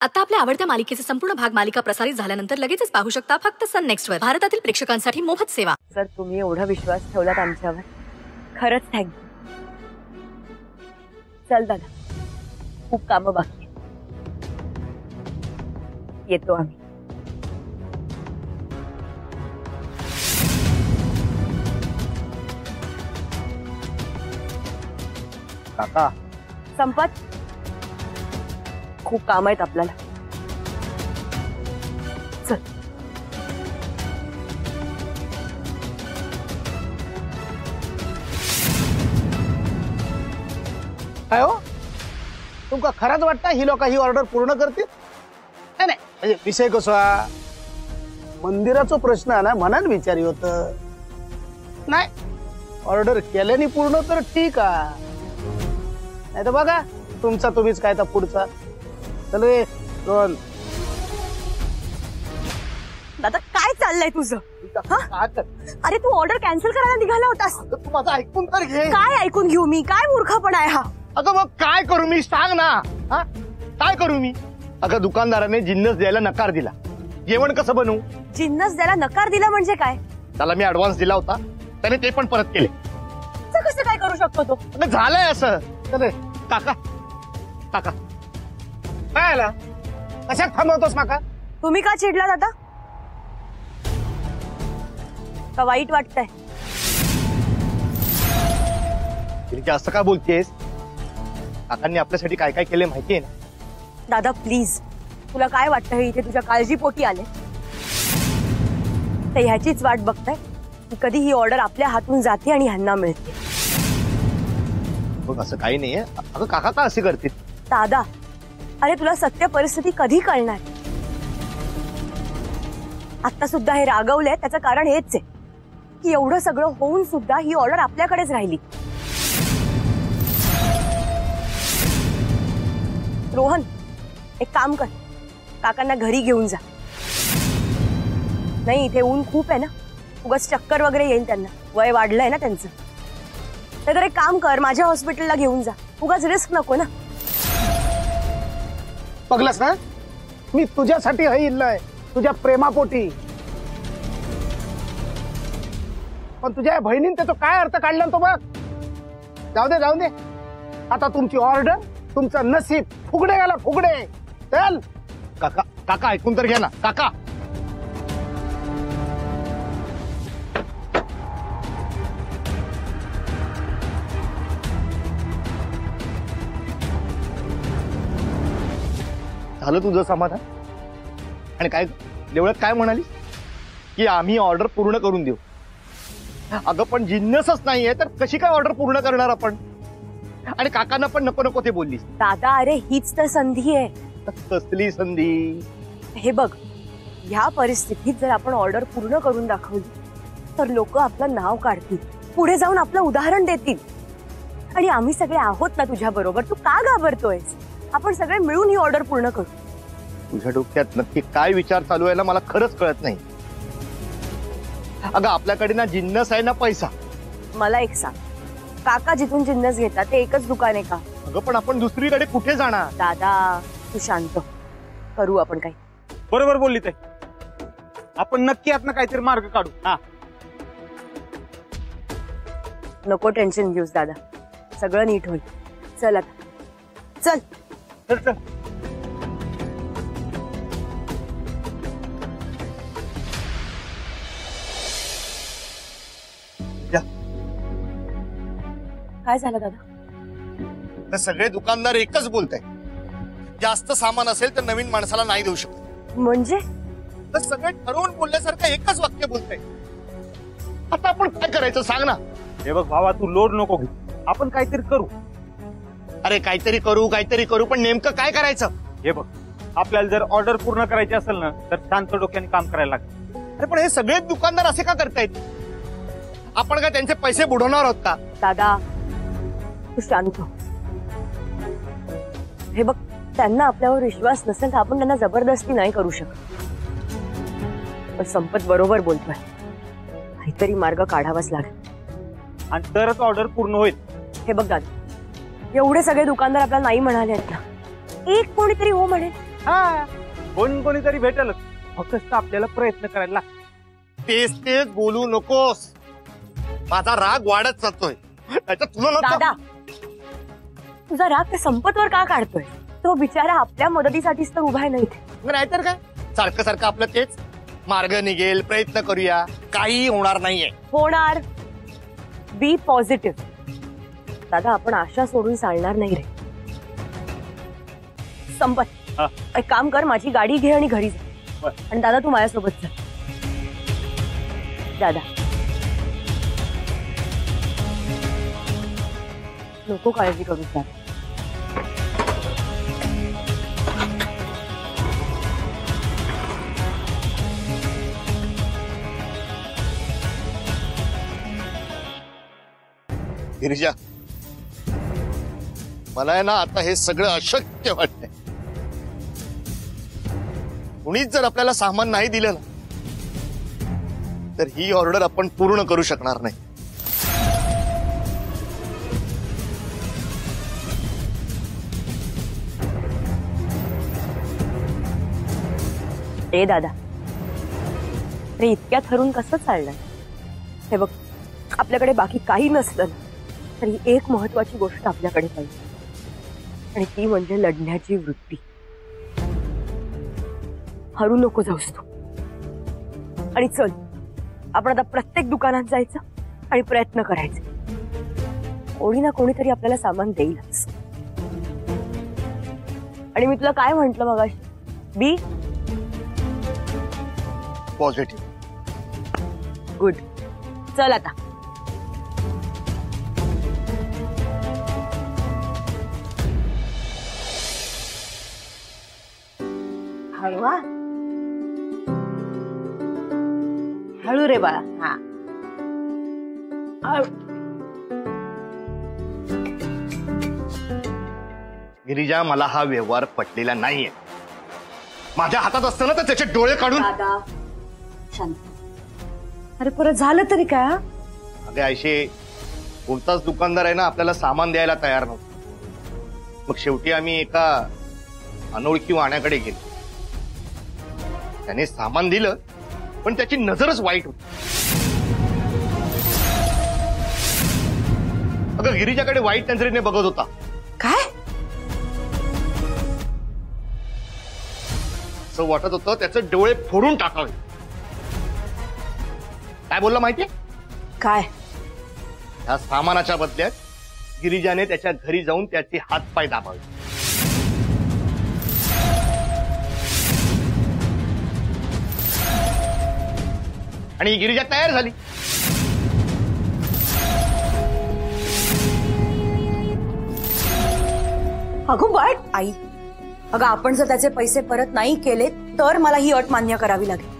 आता आपल्या आवडत्या मालिकेचे संपूर्ण भाग मालिका प्रसारित झाल्यानंतर लगेचच पाहू शकता फक्त सन नेक्स्ट वर. भारतातील प्रेक्षकांसाठी मोफत सेवा. सर, तुम्ही एवढा विश्वास ठेवलात आमच्यावर, खरंच थँक्यू. चल दादा, खूप कामं बाकी आहेत. येतो आम्ही. काका, संपत, खूप काम आहेत आपल्याला. चल. काय हो, तुमका खरंच वाटतं ही लोक ही ऑर्डर पूर्ण करतील? नाही नाही, म्हणजे विषय कसा, मंदिराचा प्रश्न आहे ना, मनात विचारी होत नाही. ऑर्डर केल्याने पूर्ण तर ठीक आहे, नाही तर बघा तुमचा तुम्हीच काय तर पुढचा. चल रे रोहन. दादा, काय चाललंय तुझं? अरे, तू ऑर्डर कॅन्सल करायला निघाला होतास. तू माझं ऐकून तर घे. काय ऐकून घेऊ मी? काय मूर्खपणा आहे हा? अगं मग काय करू मी, सांग ना. हा, काय करू मी? अगं दुकानदाराने जिन्नस द्यायला नकार दिला, जेवण कसं बनवू? जिन्नस द्यायला नकार दिला म्हणजे काय? त्याला मी ऍडव्हान्स दिला होता, त्याने ते पण परत केले. कसं काय करू शकतो तो? अगं झालंय असं. चल काका, काका काय आला, कशात थांबवतोस माका? तुम्ही का चिडला दादा? का वाईट वाटतंय? असं का बोलतेस? काकांनी आपल्यासाठी काय काय केले माहितीये ना? दादा प्लीज, तुला काय वाटतं हे इथे तुझ्या काळजीपोटी आले? तर ह्याचीच वाट बघताय की कधी ही ऑर्डर आपल्या हातून जाते आणि ह्यांना मिळते. बघ, असं काही नाहीये. अगं काका का असे करतील? दादा, अरे तुला सत्य परिस्थिती कधी कळणार? आता सुद्धा हे रागवलंय, त्याचं कारण हेच आहे की एवढं सगळं होऊन सुद्धा ही ऑर्डर आपल्याकडेच राहिली. रोहन, एक काम कर, काकांना घरी घेऊन जा. नाही, इथे ऊन खूप आहे ना, उगाच चक्कर वगैरे येईल त्यांना, वय वाढलंय ना त्यांचं. तर एक काम कर, माझ्या हॉस्पिटलला घेऊन जा, उगाच रिस्क नको ना. बघलंस ना, मी तुझ्यासाठी हे इल्लय, तुझ्या प्रेमापोटी. पण तुझ्या बहिणीने त्याचा काय अर्थ काढला तो बघ. जाऊ दे जाऊ दे, आता तुमची ऑर्डर, तुमचं नसीब फुगडे गेला, फुगडे. चल काका, काका ऐकून तर घ्या ना काका. झालं तुझं समाधान? आणि काय देवळात काय म्हणाली की आम्ही ऑर्डर पूर्ण करून देऊ? अगं पण जिन्नसच नाहीये तर कशी काय ऑर्डर पूर्ण करणार आपण? आणि काकांना पण नको नको ते बोललीस. दादा, अरे हीच तर संधी आहे. कसली संधी? हे बघ, ह्या परिस्थितीत जर आपण ऑर्डर पूर्ण करून दाखवली तर लोक आपलं नाव काढतील, पुढे जाऊन आपलं उदाहरण देतील. आणि आम्ही सगळे आहोत ना तुझ्या बरोबर. तू का घाबरतोयस? आपण सगळे मिळून ही ऑर्डर पूर्ण करू. तुझ्या डोक्यात नक्की काय विचार चालू आहे ना, मला खरंच कळत नाही. अगं आपल्याकडे ना जिन्नस आहे ना पैसा. मला एक सांग, काका जिथून जिन्नस घेतात ते एकच दुकान आहे का? अगं पण आपण दुसरीकडे कुठे जाणार? दादा तू शांत, करू आपण काही. बरोबर बोलली ते, आपण नक्की यातनं काहीतरी मार्ग काढू. हा, नको टेन्शन घेऊस दादा, सगळं नीट होईल. चल आता, चल चल चल. काय झालं दादा? तर सगळे दुकानदार एकच बोलताय, जास्त सामान असेल तर नवीन माणसाला नाही देऊ शकत. म्हणजे तर सगळे ठरवून बोलल्यासारखं एकच वाक्य बोलताय. आता आपण काय करायचं सांग ना. हे बघ भावा, तू लोड नको घेऊ, आपण काहीतरी करू. अरे काहीतरी करू पण नेमकं काय करायचं? हे बघ, आपल्याला जर ऑर्डर पूर्ण करायची असेल ना तर शांत डोक्याने काम करायला लागेल. अरे पण हे सगळे दुकानदार असे का करतायत? आपण काय त्यांचे पैसे बुडवणार आहोत का? दादा तू शांत हो. हे बघ, त्यांना आपल्यावर विश्वास नसेल तर आपण त्यांना जबरदस्ती नाही करू शकत. पण संपत बरोबर बोलतोय, काहीतरी मार्ग काढावाच लागेल आणि तरच ऑर्डर पूर्ण होईल. हे बघ दादा, एवढे सगळे दुकानदार आपल्याला नाही म्हणाले आहेत ना, एक कोणीतरी हो म्हणेल. हा, कोणीतरी भेटेलच, फक्त आपल्याला प्रयत्न करायला लागतो. तेच तेच बोलू नकोस. माझा राग वाढत जातोय. तुला नको. दादा, तुझा राग ते संपतवर का काढतोय? तो बिचारा आपल्या मदतीसाठीच तर उभा आहे नाही इथे. नाहीतर काय, सारखं सारखं आपलं तेच. मार्ग निघेल, प्रयत्न करूया, काही होणार नाहीये. होणार. बी पॉझिटिव्ह. दादा, आपण आशा सोडून चालणार नाही रे. संपत, हा. एक काम कर, माझी गाडी घे आणि घरी जा. बर. आणि दादा, तू माझ्यासोबत जा. दादा, नको काळजी करू दादा. गिरिजा, मला आहे ना आता हे सगळं अशक्य वाटतंय. कुणीच जर आपल्याला सामान नाही दिलं ना, तर ही ऑर्डर आपण पूर्ण करू शकणार नाही. ए दादा, रे इतक्यात हरून कसं चालणार? हे बघ, आपल्याकडे बाकी काही नसलं ना, तरी एक महत्वाची गोष्ट आपल्याकडे पाहिजे, आणि ती म्हणजे लढण्याची वृत्ती. हरू नको जाऊस तू. आणि चल, आपण आता प्रत्येक दुकानात जायचं आणि प्रयत्न करायचे. कोणी ना कोणीतरी आपल्याला सामान देईलच. आणि मी तुला काय म्हंटल मगाशी? बी पॉझिटिव्ह. गुड. चल आता. हळवा, हळू रे बाळा. हा, गिरिजा, मला हा व्यवहार पटलेला नाहीये. माझ्या हातात असताना तर त्याचे डोळे काढून. दादा शांत. अरे परत झालं तरी काय? अगे आयशे, कोणताच दुकानदार आहे ना आपल्याला सामान द्यायला तयार नव्हता. मग शेवटी आम्ही एका अनोळखी वाण्याकडे गेलो. त्याने सामान दिलं, पण त्याची नजरच वाईट होती. अगं, गिरिजाकडे वाईट नजरेने बघत होता. काय? असं वाटत होतं त्याचे डोळे फोडून टाकावे. काय बोलला माहितीये? काय? ह्या सामानाच्या बदल्यात गिरिजाने त्याच्या घरी जाऊन त्याचे हातपाय दाबावे. आणि गिरिजा तयार झाली. अगं वाट आई, अगं आपण जर त्याचे पैसे परत नाही केले तर मला ही अट मान्य करावी लागेल.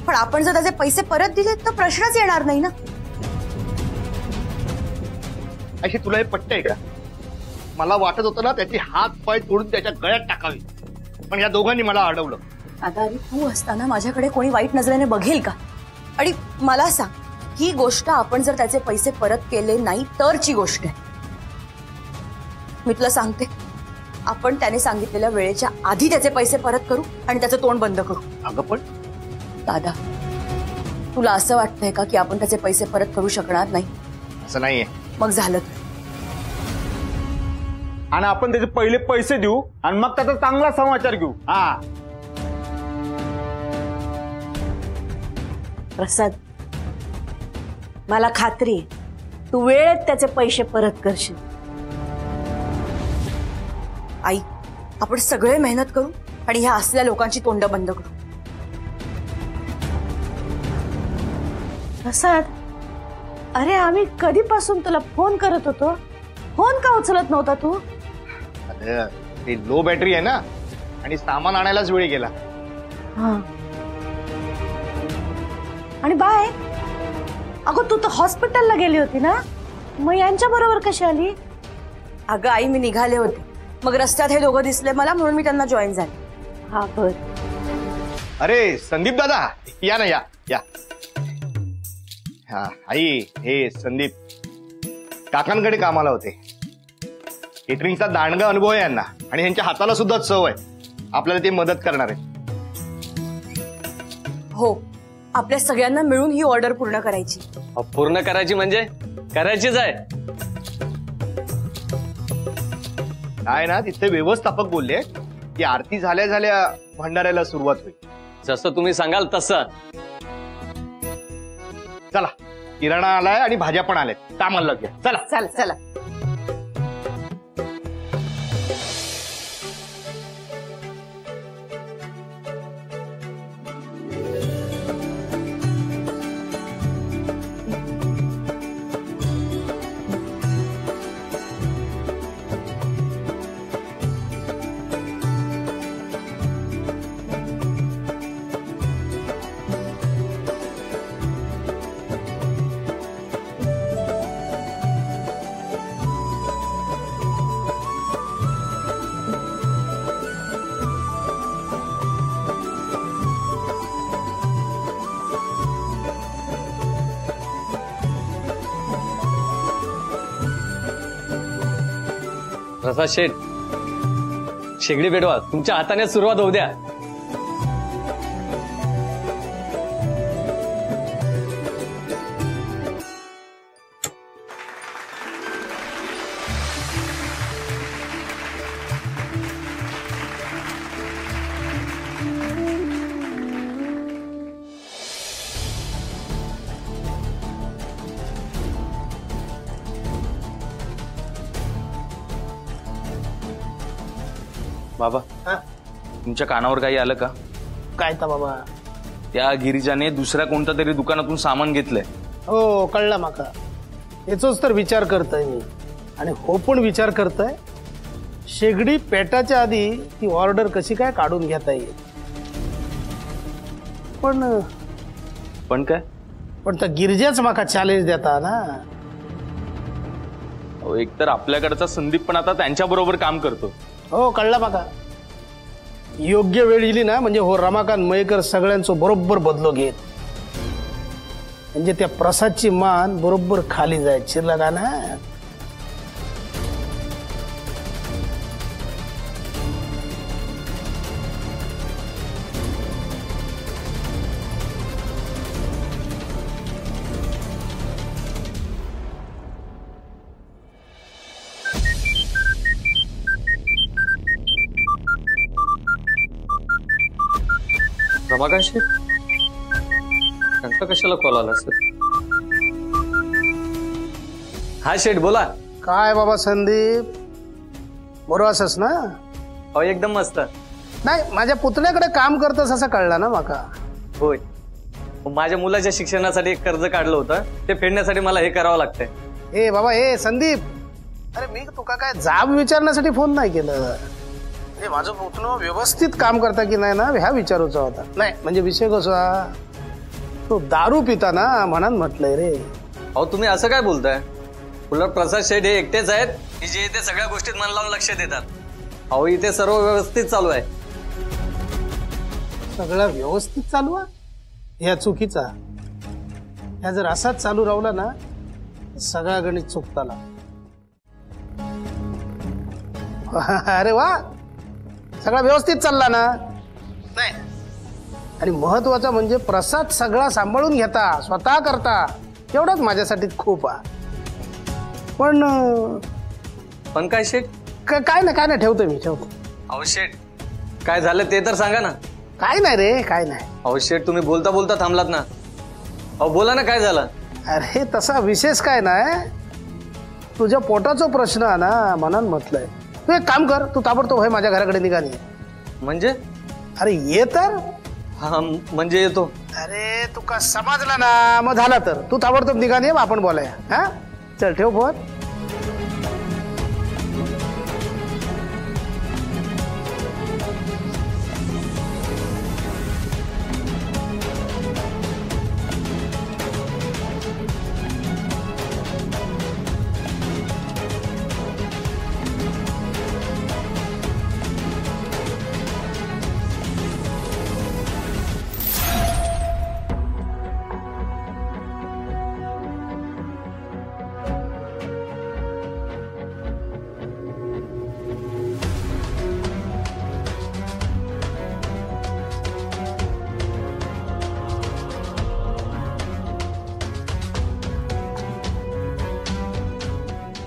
पण आपण जर त्याचे पैसे परत दिले तर प्रश्नच येणार नाही ना. अशी तुला हे पटतंय का? मला वाटत होतं ना त्याची हात पाय तोडून त्याच्या गळ्यात टाकावी, पण या दोघांनी मला अडवलं. आता अरे, तू असताना माझ्याकडे कोणी वाईट नजरेने बघेल का? आणि मला सांग, ही गोष्ट आपण जर त्याचे पैसे परत केले नाही तरची गोष्ट आहे. मी तुला सांगते, आपण त्याने सांगितलेल्या वेळेच्या आधी त्याचे पैसे परत करू आणि त्याचं तोंड बंद करू. अगं पण दादा, तुला असं वाटतंय का की आपण त्याचे पैसे परत करू शकणार नाही? असं नाहीये. मग झालं तर. आणि आपण त्याचे पहिले पैसे देऊ आणि मग त्याचा चांगला समाचार घेऊ. हा, प्रसाद, मला खात्री आहे, तू वेळेत त्याचे पैसे परत करशील. आई, आपण सगळे मेहनत करू आणि ह्या असल्या लोकांची तोंड बंद करू. प्रसाद, अरे आम्ही कधीपासून तुला फोन करत होतो, फोन का उचलत नव्हता तू? अगं, ते लो बॅटरी आहे ना, आणि सामान आणायलाच वेळ गेला. हा. आणि बाय, अगं तू तर हॉस्पिटलला गेली होती ना, मग यांच्या बरोबर कशी आली? अगं आई, मी निघाले होते, मग रस्त्यात हे दोघं दिसले मला, म्हणून मी त्यांना जॉईन झाले. हा बर. अरे संदीप दादा, या ना, या या. हा आई, हे संदीप काकांकडे कामाला होते. केटरिंगचा दांडगा अनुभव आहे यांना आणि यांच्या हाताला सुद्धा चव आहे. आपल्याला ते मदत करणार आहे. हो, आपल्या सगळ्यांना मिळून ही ऑर्डर पूर्ण करायची. पूर्ण करायची म्हणजे करायचीच आहे. काय ना तिथले व्यवस्थापक बोलले की आरती झाल्या झाल्या भंडाऱ्याला सुरुवात होईल. जसं तुम्ही सांगाल तसं. चला, किराणा आलाय आणि भाज्या पण आल्यात. कामाला लागूया. चला चला चला. प्रसाद शेठ, शेगडी पेटवा. तुमच्या हाताने सुरुवात होऊ द्या. बाबा, तुमच्या कानावर काही आलं का? काय तर बाबा? त्या गिरिजाने दुसऱ्या कोणत्या तरी दुकानातून सामान घेतलंय. हो, कळलं माका. याचोच तर विचार करतोय मी. आणि हो पण विचार करतोय शेगडी पेटाच्या आधी ती ऑर्डर कशी काय काढून घेता येईल. पण काय? पण त्या गिरिजाच माका चॅलेंज देता ना. एकतर आपल्याकडचा संदीप पण आता त्यांच्या बरोबर काम करतो. हो, कळलं माका. योग्य वेळ येईल ना म्हणजे हो रमाकांत मयेकर सगळ्यांचं बरोबर बदलो घेत. म्हणजे त्या प्रसादची मान बरोबर खाली जायची लगा ना. रमाकांत शेठ, त्यांचा कशाला कॉल आला सर? हा शेठ, बोला. काय बाबा संदीप, बरोबर असस ना? हो, एकदम मस्त. नाही, माझ्या पुतण्याकडे काम करतस असं कळलं ना माका. होय, माझ्या मुलाच्या शिक्षणासाठी एक कर्ज काढलं होतं. ते फेडण्यासाठी मला हे करावं लागतंय. ए बाबा, ए संदीप, अरे मी तुका काय जाब विचारण्यासाठी फोन नाही केलं. हे माझं पुतणं व्यवस्थित काम करता की नाही ना ह्या विचारूचा होता. नाही म्हणजे विषय कसा, तो दारू पिता ना म्हणून म्हटलंय रे. अहो, तुम्ही असं काय बोलताय? उलट प्रसाद शेठ हे एकटेच आहेत की जे इथे सगळ्या गोष्टीत मन लावून लक्ष देतात. अहो, इथे सर्व व्यवस्थित चालू आहे. सगळं व्यवस्थित चालू आहे? ह्या चुकीचा. ह्या जर असाच चालू राहिला ना सगळा गणित चुकताला. अरे वा, सगळा व्यवस्थित चालला ना. नाही, आणि महत्वाचं म्हणजे प्रसाद सगळा सांभाळून घेता, स्वतः करता, एवढंच माझ्यासाठी खूप आहे. पण काय शेठ? काय नाही ठेवतो मी, ठेवतो. अहो शेठ, काय झालं ते तर सांगा ना. काय नाही रे, काय नाही. अहो शेठ, तुम्ही बोलता बोलता थांबलात ना. अहो बोला ना, काय झालं? अरे तसा विशेष काय नाही, तुझ्या पोटाचा प्रश्न आहे ना म्हणून म्हटलंय. तू एक काम कर, तू ताबडतोब होय माझ्या घराकडे निघाली. म्हणजे? अरे ये तर. हा, म्हणजे येतो. अरे तू का समजला ना, मग झाला तर तू ताबडतोब निघाली, आपण बोलाया. हा, चल ठेव फोन.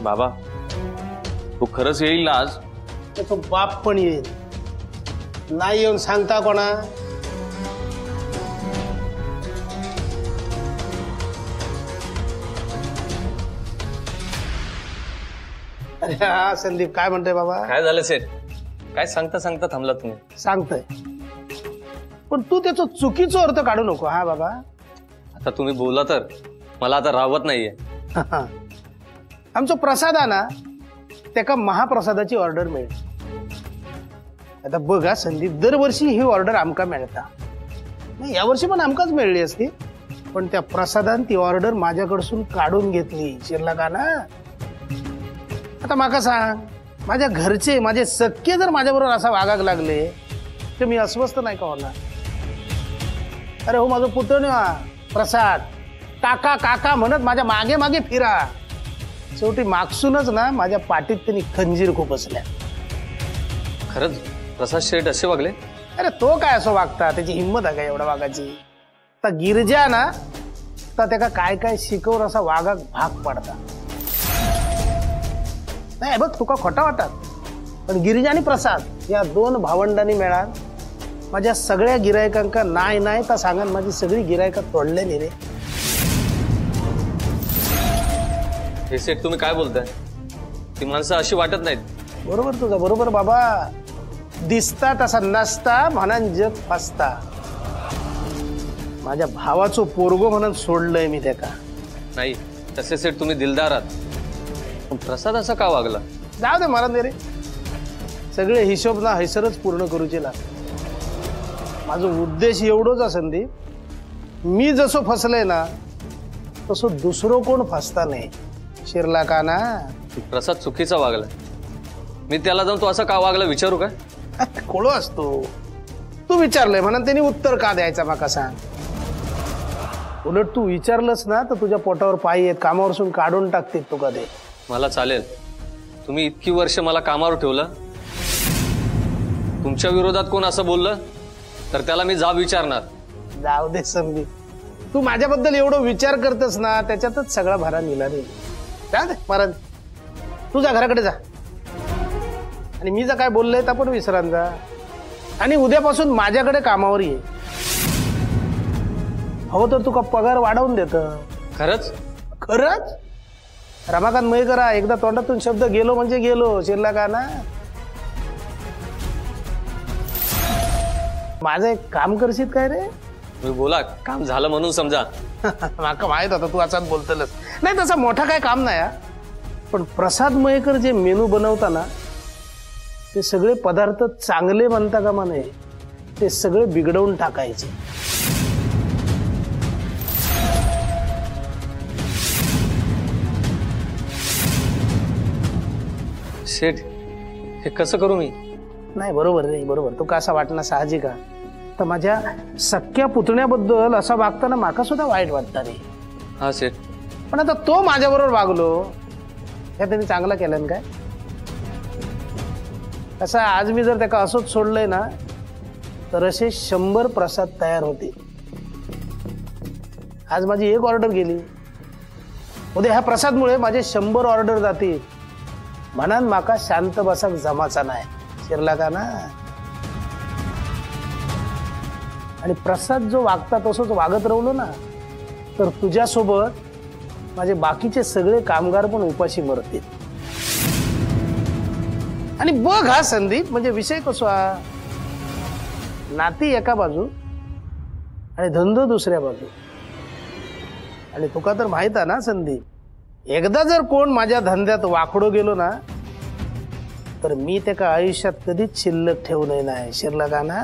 बाबा तू खरंच येईल ना आज? तो बाप पण येईल. नाही येऊन सांगता कोणा? अरे हा संदीप, काय म्हणतोय बाबा? काय झालं सेठ? काय सांगता सांगता थांबला तुम्ही? सांगतोय, पण तू त्याचं चुकीचा अर्थ काढू नको. हा बाबा, आता तुम्ही बोला तर मला आता राहवत नाहीये. आमचा प्रसाद आहे ना, त्याका महाप्रसादाची ऑर्डर मिळेल. आता बघा संदीप, दरवर्षी ही ऑर्डर आमका मिळता. नाही, यावर्षी पण आमकाच मिळली असती, पण त्या प्रसादान ती ऑर्डर माझ्याकडसून काढून घेतली. शिरला का ना? आता माका सांग, माझ्या घरचे, माझे सख्खे जर माझ्याबरोबर असा वागायला लागले तर मी अस्वस्थ नाही का होणार? अरे हो, माझं पुतण्या प्रसाद काका काका म्हणत माझ्या मागे मागे फिरा. शेवटी मागसूनच ना माझ्या पाठीत त्यांनी खंजीर खूप असल्या. खरंच प्रसाद शेठ असे वागले? अरे तो काय असं वागता? त्याची हिंमत आहे का एवढा वागायची? तर गिरजा ना, तर त्याला काय काय शिकवून असा वागाक भाग पडता. नाही बघ, तुका खोटा वाटत, पण गिरिजा आणि प्रसाद या दोन भावंडांनी मिळान माझ्या सगळ्या गिरायकांका नाही नाही तर सांगान माझी सगळी गिरायका तोडले नाही रे. हे सेठ तुम्ही काय बोलताय? ती माणसं अशी वाटत नाहीत. बरोबर तुझा, बरोबर बाबा. दिसता तसा नसता म्हणून जग फसता. माझ्या भावाचं पोरगो म्हणून सोडलंय मी त्याका. नाही तसे सेठ तुम्ही दिलदार आहात, पण प्रसाद असा का वागला? जाऊ दे मला दे रे, सगळे हिशोब ना हैसरच पूर्ण करूचे ला. माझं उद्देश एवढंच आहे संदीप, मी जसं फसलंय ना तसं दुसरं कोण फसता नाही. शिरला का ना? प्रसाद चुकीचा वागला. मी त्याला जाऊन तो असा का वागला विचारू का? खोळो असतो. तू विचारलंय म्हणून त्यांनी उत्तर का द्यायचा माका सांग. उलट तू विचारलंस ना तर तुझ्या पोटावर पाय येत, कामावरसून काढून टाकते तू कधी. मला चालेल, तुम्ही इतकी वर्ष मला कामावर ठेवलं. तुमच्या विरोधात कोण असं बोललं तर त्याला मी जाब विचारणार. जाऊ दे संदीप, तू माझ्याबद्दल एवढं विचार करतस ना, त्याच्यातच सगळा भारा निघाला रे. जाऊ दे महाराज, तुझ्या घराकडे जा आणि मी जर काय बोललंय तर पण विसरान जा. आणि उद्यापासून माझ्याकडे कामावर ये. हो तर तुका पगार वाढवून देत. खरंच? खरंच रमाकांत मयेकरा, एकदा तोंडातून शब्द गेलो म्हणजे गेलो. शिरला का ना? माझं एक काम करशील काय रे? मी बोला, काम झालं म्हणून समजा. माका माहित होता तू असाच बोलतलस. नाही तसा मोठा काय काम नाही, पण प्रसाद मयेकर जे मेनू बनवता ना, ते सगळे पदार्थ चांगले बनता का म्हणे, ते सगळे बिघडवून टाकायचे. शेठ हे कसं करू मी? नाही बरोबर रे, बरोबर. तू का असं वाटणं साहजिक आहे. तर माझ्या सख्या पुतण्याबद्दल असं वागताना माका सुद्धा वाईट वाटतं रे. हा शेठ, पण आता तो माझ्याबरोबर वागलो हे त्यांनी चांगलं केलं काय? कसं आज मी जर त्याला असंच सोडलंय ना तर असे 100 प्रसाद तयार होते. आज माझी एक ऑर्डर गेली, उद्या ह्या प्रसादमुळे माझे 100 ऑर्डर जातील. म्हणून माका शांत बसाक जमाचा नाही. शिरला का ना? आणि प्रसाद जो वागता तसंच वागत राहिलो ना तर तुझ्यासोबत माझे बाकीचे सगळे कामगार पण उपाशी मरतील. आणि बघ हा संदीप, म्हणजे विषय कसा, नाती एका बाजू आणि धंदो दुसऱ्या बाजू. आणि तुका तर माहित आहे ना संदीप, एकदा जर कोण माझ्या धंद्यात वाकडो गेलो ना तर मी त्याका आयुष्यात कधीच शिल्लक ठेवू नाही. शिरला का ना?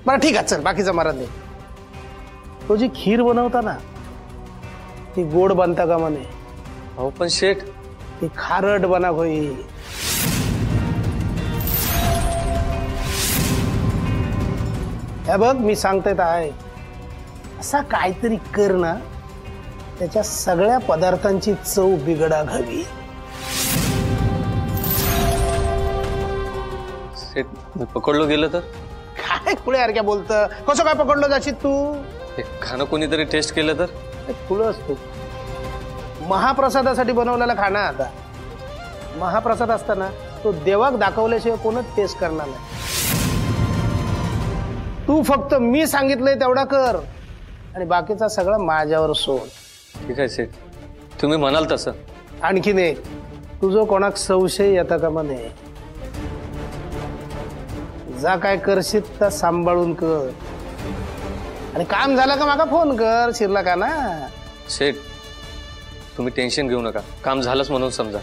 बरं ठीक आहे, चल बाकीचा मारा दे. तो जी खीर बनवता ना ती गोड बनता का म्हणे? अहो पण शेठ, ती खारट बना होई. हे बघ मी सांगते तर आहे, असा काहीतरी कर ना त्याच्या सगळ्या पदार्थांची चव बिघडा घावी. शेठ मी पकडलो गेलं तर? काय खुळे यार क्या बोलत? कसं काय पकडलं जाशील तू? हे खाणं कोणीतरी टेस्ट केलं तर? खुळ असतो. महाप्रसादासाठी बनवलेला खाना आता महाप्रसाद असताना तो देवाक दाखवल्याशिवाय कोणच टेस्ट करणार नाही. तू फक्त मी सांगितलंय तेवढा कर आणि बाकीचा सगळं माझ्यावर सोड. ठीक आहे शेठ, तुम्ही म्हणाल तसं. आणखीन एक, तुझं कोणाक संशय येता कामा नये. जा काय करशील तर सांभाळून कर आणि काम झालं का माका फोन कर. शिरला का ना शेठ, तुम्ही टेन्शन घेऊ नका, काम झालंच म्हणून समजा.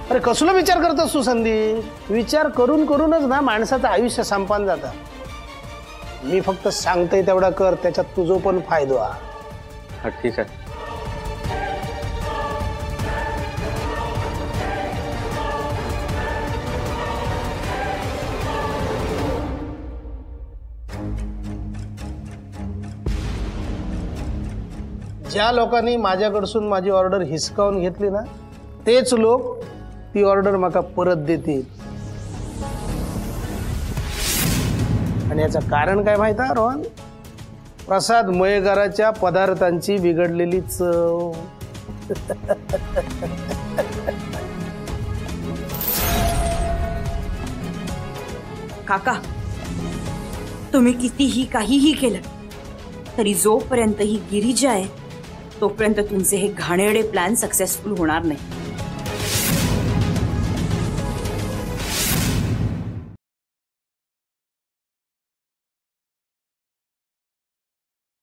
अरे कसला विचार करतोस तू संदीप? विचार करून करूनच ना माणसाचं आयुष्य संपान जातं. मी फक्त सांगतोय तेवढा कर, त्याच्यात तुझं पण फायदा. हा ठीक आहे. ज्या लोकांनी माझ्याकडसून माझी ऑर्डर हिसकावून घेतली ना तेच लोक ती ऑर्डर माका परत देतील. आणि याचं कारण काय माहिती आहे रोहन? प्रसाद मयेकराच्या पदार्थांची बिघडलेली चव. काका, तुम्ही कितीही काहीही केलं तरी जोपर्यंत ही गिरिजा आहे तोपर्यंत तुमचे हे घाणेरडे प्लॅन सक्सेसफुल होणार नाही.